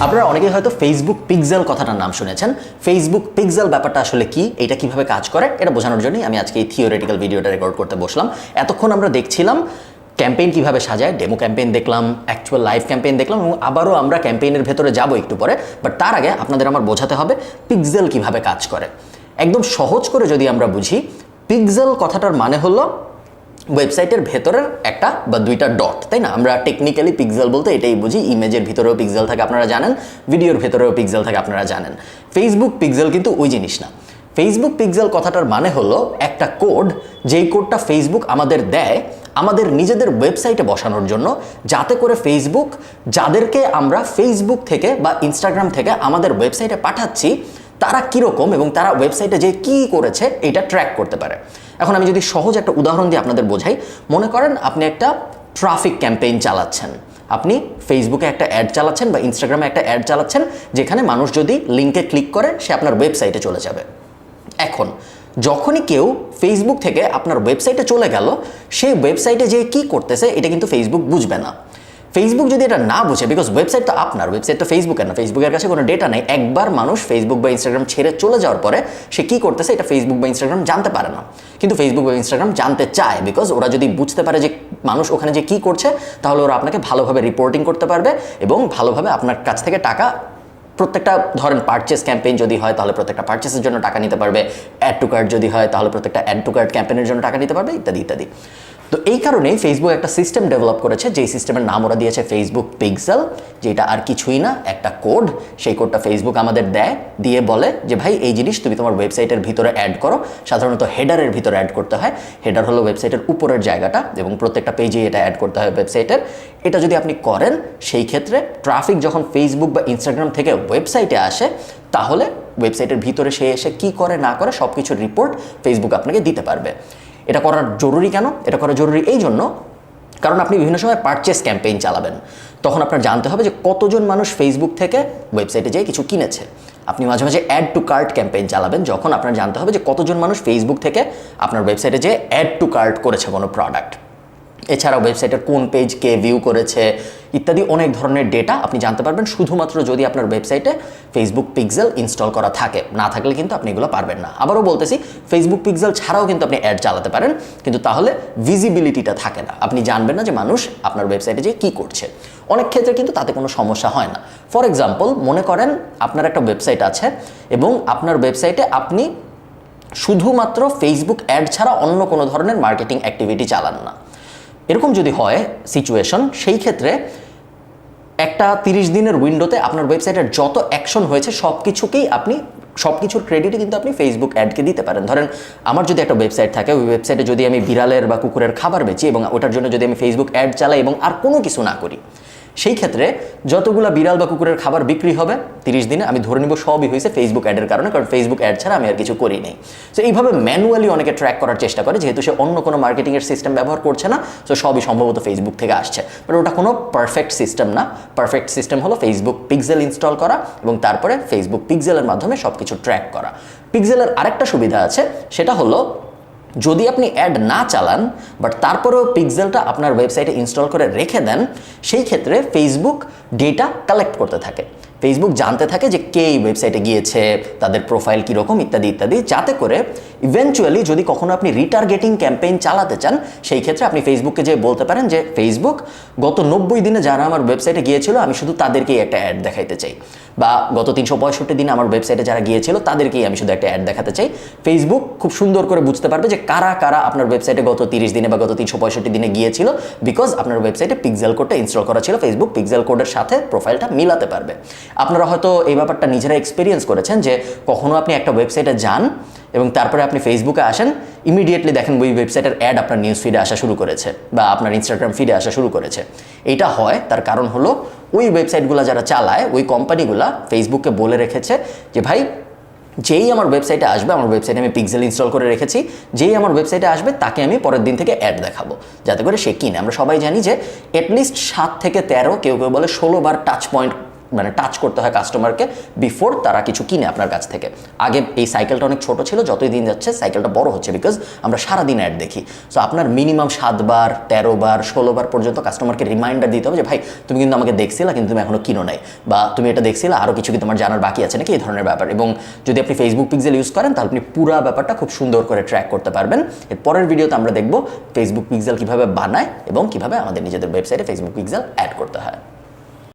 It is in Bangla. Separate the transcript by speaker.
Speaker 1: আপনারা অনেকেই হয়তো ফেসবুক পিক্সেল কথাটার নাম শুনেছেন। ফেসবুক পিক্সেল ব্যাপারটা আসলে কি, এটা কিভাবে কাজ করে, এটা বোঝানোর জন্যই আমি আজকে এই থিওরিটিক্যাল ভিডিওটা রেকর্ড করতে বসলাম। এতক্ষণ আমরা দেখছিলাম ক্যাম্পেইন কিভাবে সাজায়, ডেমো ক্যাম্পেইন দেখলাম, অ্যাকচুয়াল লাইভ ক্যাম্পেইন দেখলাম এবং আবারও আমরা ক্যাম্পেইনের ভেতরে যাব একটু পরে। বাট তার আগে আপনাদের আমার বোঝাতে হবে পিক্সেল কিভাবে কাজ করে। একদম সহজ করে যদি আমরা বুঝি, পিক্সেল কথাটার মানে হলো ওয়েবসাইটের ভেতরের একটা বা দুইটা ডট, তাই না? আমরা টেকনিক্যালি পিক্সেল বলতে এটাই বুঝি। ইমেজের ভিতরেও পিক্সেল থাকে আপনারা জানেন, ভিডিওর ভেতরেও পিক্সেল থাকে আপনারা জানেন। ফেসবুক পিক্সেল কিন্তু ওই জিনিস না। ফেসবুক পিক্সেল কথাটার মানে হলো একটা কোড, যেই কোডটা ফেসবুক আমাদের দেয় আমাদের নিজেদের ওয়েবসাইটে বসানোর জন্য, যাতে করে ফেসবুক যাদেরকে আমরা ফেসবুক থেকে বা ইনস্টাগ্রাম থেকে আমাদের ওয়েবসাইটে পাঠাচ্ছি তারা কীরকম এবং তারা ওয়েবসাইটে যে কী করেছে এটা ট্র্যাক করতে পারে। এখন আমি যদি সহজ একটা উদাহরণ দিয়ে আপনাদের বোঝাই, মনে করেন আপনি একটা ট্রাফিক ক্যাম্পেইন চালাচ্ছেন, আপনি ফেসবুকে একটা অ্যাড চালাচ্ছেন বা ইনস্টাগ্রামে একটা অ্যাড চালাচ্ছেন, যেখানে মানুষ যদি লিঙ্কে ক্লিক করে সে আপনার ওয়েবসাইটে চলে যাবে। এখন যখনই কেউ ফেসবুক থেকে আপনার ওয়েবসাইটে চলে গেল, সেই ওয়েবসাইটে যে কী করতেছে এটা কিন্তু ফেসবুক বুঝবে না। ফেসবুক যদি এটা না বুঝে, বিকজ ওয়েবসাইট তো আপনার, ওয়েবসাইট তো ফেসবুকের না, ফেসবুকের কাছে কোনো ডেটা নেই। একবার মানুষ ফেসবুক বা ইনস্টাগ্রাম ছেড়ে চলে যাওয়ার পরে সে কী করতেছে এটা ফেসবুক বা ইনস্টাগ্রাম জানতে পারে না। কিন্তু ফেসবুক বা ইনস্টাগ্রাম জানতে চায়, বিকজ ওরা যদি বুঝতে পারে যে মানুষ ওখানে যে কী করছে, তাহলে ওরা আপনাকে ভালোভাবে রিপোর্টিং করতে পারবে এবং ভালোভাবে আপনার কাছ থেকে টাকা, প্রত্যেকটা ধরেন পারচেস ক্যাম্পেইন যদি হয় তাহলে প্রত্যেকটা পারচেসের জন্য টাকা নিতে পারবে, অ্যাড টু কার্ট যদি হয় তাহলে প্রত্যেকটা অ্যাড টু কার্ট ক্যাম্পেইনের জন্য টাকা নিতে পারবে, ইত্যাদি ইত্যাদি। তো এই কারণেই ফেসবুক একটা সিস্টেম ডেভেলপ করেছে, যেই সিস্টেমের নাম ওরা দিয়েছে ফেসবুক পিক্সেল, যেটা আর কিছুই না, একটা কোড। সেই কোডটা ফেসবুক আমাদের দেয়, দিয়ে বলে যে ভাই এই জিনিস তুমি তোমার ওয়েবসাইটের ভিতরে অ্যাড করো। সাধারণত হেডারের ভিতরে অ্যাড করতে হয়। হেডার হলো ওয়েবসাইটের উপরের জায়গাটা এবং প্রত্যেকটা পেজে এটা অ্যাড করতে হয় ওয়েবসাইটের। এটা যদি আপনি করেন, সেই ক্ষেত্রে ট্রাফিক যখন ফেসবুক বা ইনস্টাগ্রাম থেকে ওয়েবসাইটে আসে, তাহলে ওয়েবসাইটের ভিতরে সে এসে কী করে না করে সব কিছুর রিপোর্ট ফেসবুক আপনাকে দিতে পারবে। এটা করার জরুরি কেন? এটা করা জরুরি এই জন্য, কারণ আপনি বিভিন্ন সময় পারচেস ক্যাম্পেইন চালাবেন, তখন আপনার জানতে হবে যে কতজন মানুষ ফেসবুক থেকে ওয়েবসাইটে যেয়ে কিছু কিনেছে। আপনি মাঝে মাঝে অ্যাড টু কার্ট ক্যাম্পেইন চালাবেন, যখন আপনার জানতে হবে যে কতজন মানুষ ফেসবুক থেকে আপনার ওয়েবসাইটে যেয়ে অ্যাড টু কার্ট করেছে কোনো প্রোডাক্ট। এছাড়াও ওয়েবসাইটের কোন পেজ কে ভিউ করেছে ইত্যাদি অনেক ধরনের ডেটা আপনি জানতে পারবেন শুধুমাত্র যদি আপনার ওয়েবসাইটে ফেসবুক পিক্সেল ইনস্টল করা থাকে। না থাকলে কিন্তু আপনি এগুলো পারবেন না। আবারও বলতেছি, ফেসবুক পিক্সেল ছাড়াও কিন্তু আপনি অ্যাড চালাতে পারেন, কিন্তু তাহলে ভিজিবিলিটিটা থাকে না, আপনি জানবেন না যে মানুষ আপনার ওয়েবসাইটে যে কী করছে। অনেক ক্ষেত্রে কিন্তু তাতে কোনো সমস্যা হয় না। ফর এক্সাম্পল, মনে করেন আপনার একটা ওয়েবসাইট আছে এবং আপনার ওয়েবসাইটে আপনি শুধুমাত্র ফেসবুক অ্যাড ছাড়া অন্য কোনো ধরনের মার্কেটিং অ্যাক্টিভিটি চালান না। এরকম যদি হয় সিচুয়েশন, সেই ক্ষেত্রে একটা 30 দিনের উইন্ডোতে আপনার ওয়েবসাইটের যত অ্যাকশন হয়েছে সব কিছুর ক্রেডিটই কিন্তু আপনি ফেসবুক অ্যাডকে দিতে পারেন। ধরেন আমার যদি একটা ওয়েবসাইট থাকে, ওই ওয়েবসাইটে যদি আমি বিড়ালের বা কুকুরের খাবার বেচি এবং ওটার জন্য যদি আমি ফেসবুক অ্যাড চালাই এবং আর কোনো কিছু না করি, সেই ক্ষেত্রে যতগুলো বিড়াল বা কুকুরের খাবার বিক্রি হবে 30 দিনে, আমি ধরে নিব সবই হয়েছে ফেসবুক অ্যাডের কারণে, কারণ ফেসবুক অ্যাড ছাড়া আমি আর কিছু করি নেই। সো এইভাবে ম্যানুয়ালি অনেকে ট্র্যাক করার চেষ্টা করে, যেহেতু সে অন্য কোনো মার্কেটিংয়ের সিস্টেম ব্যবহার করছে না, সো সবই সম্ভবত ফেসবুক থেকে আসছে। বাট ওটা কোনো পারফেক্ট সিস্টেম না। পারফেক্ট সিস্টেম হলো ফেসবুক পিক্সেল ইনস্টল করা এবং তারপরে ফেসবুক পিক্সেলের মাধ্যমে সব কিছু ট্র্যাক করা। পিক্সেলের আরেকটা সুবিধা আছে, সেটা হলো যদি আপনি অ্যাড না চালান বাট তারপরেও পিক্সেলটা আপনার ওয়েবসাইটে ইনস্টল করে রেখে দেন, সেই ক্ষেত্রে ফেসবুক ডেটা কালেক্ট করতে থাকে। ফেসবুক জানতে থাকে যে কে এই ওয়েবসাইটে গিয়েছে, তাদের প্রোফাইল কীরকম ইত্যাদি ইত্যাদি, যাতে করে ইভেনচুয়ালি যদি কখনো আপনি রিটার্গেটিং ক্যাম্পেইন চালাতে চান, সেই ক্ষেত্রে আপনি ফেসবুককে যে বলতে পারেন যে ফেসবুক গত 90 দিনে যারা আমার ওয়েবসাইটে গিয়েছিল আমি শুধু তাদেরকেই একটা অ্যাড দেখাইতে চাই, বা গত 365 দিনে আমার ওয়েবসাইটে যারা গিয়েছিল তাদেরকেই আমি শুধু একটা অ্যাড দেখাতে চাই। ফেসবুক খুব সুন্দর করে বুঝতে পারবে যে কারা কারা আপনার ওয়েবসাইটে গত 30 দিনে বা গত 365 দিনে গিয়েছিল, বিকজ আপনার ওয়েবসাইটে পিক্সেল কোডটা ইনস্টল করা ছিল। ফেসবুক পিক্সেল কোডের সাথে প্রোফাইলটা মিলাতে পারবে। আপনারা হয়তো এই ব্যাপারটা নিজেরা এক্সপিরিয়েন্স করেছেন যে কখনো আপনি একটা ওয়েবসাইটে যান এবং তারপরে আপনি ফেসবুকে আসেন, ইমিডিয়েটলি দেখেন ওই ওয়েবসাইটের অ্যাড আপনার নিউজ ফিডে আসা শুরু করেছে বা আপনার ইনস্টাগ্রাম ফিডে আসা শুরু করেছে। এটা হয় তার কারণ হলো ওই ওয়েবসাইটগুলো যারা চালায়, ওই কোম্পানিগুলা ফেসবুককে বলে রেখেছে যে ভাই যেই আমার ওয়েবসাইটে আসবে, আমার ওয়েবসাইটে আমি পিক্সেল ইনস্টল করে রেখেছি, যেই আমার ওয়েবসাইটে আসবে তাকে আমি পরের দিন থেকে অ্যাড দেখাবো, যাতে করে সে কিনে। আমরা সবাই জানি যে অ্যাটলিস্ট 7 থেকে 13, কেউ কেউ বলে 16 বার টাচ পয়েন্ট মানে টাচ করতে হয় কাস্টমারকে বিফোর তারা কিছু কিনে আপনার কাছ থেকে। আগে এই সাইকেলটা অনেক ছোট ছিল, যতই দিন যাচ্ছে সাইকেলটা বড় হচ্ছে, বিকজ আমরা সারাদিন অ্যাড দেখি। সো আপনার মিনিমাম 7 বার 13 বার 16 বার পর্যন্ত কাস্টমারকে রিমাইন্ডার দিতে হবে যে ভাই তুমি কিন্তু আমাকে দেখছিলা, কিন্তু তুমি এখনো কিনো নাই, বা তুমি এটা দেখছিলা, আরও কিছু কি তোমার জানার বাকি আছে নাকি, এই ধরনের ব্যাপার। এবং যদি আপনি ফেসবুক পিক্সেল ইউজ করেন তাহলে আপনি পুরো ব্যাপারটা খুব সুন্দর করে ট্র্যাক করতে পারবেন। এর পরের ভিডিওতে আমরা দেখব ফেসবুক পিক্সেল কিভাবে বানায় এবং কিভাবে আমাদের নিজেদের ওয়েবসাইটে ফেসবুক পিক্সেল অ্যাড করতে হয়।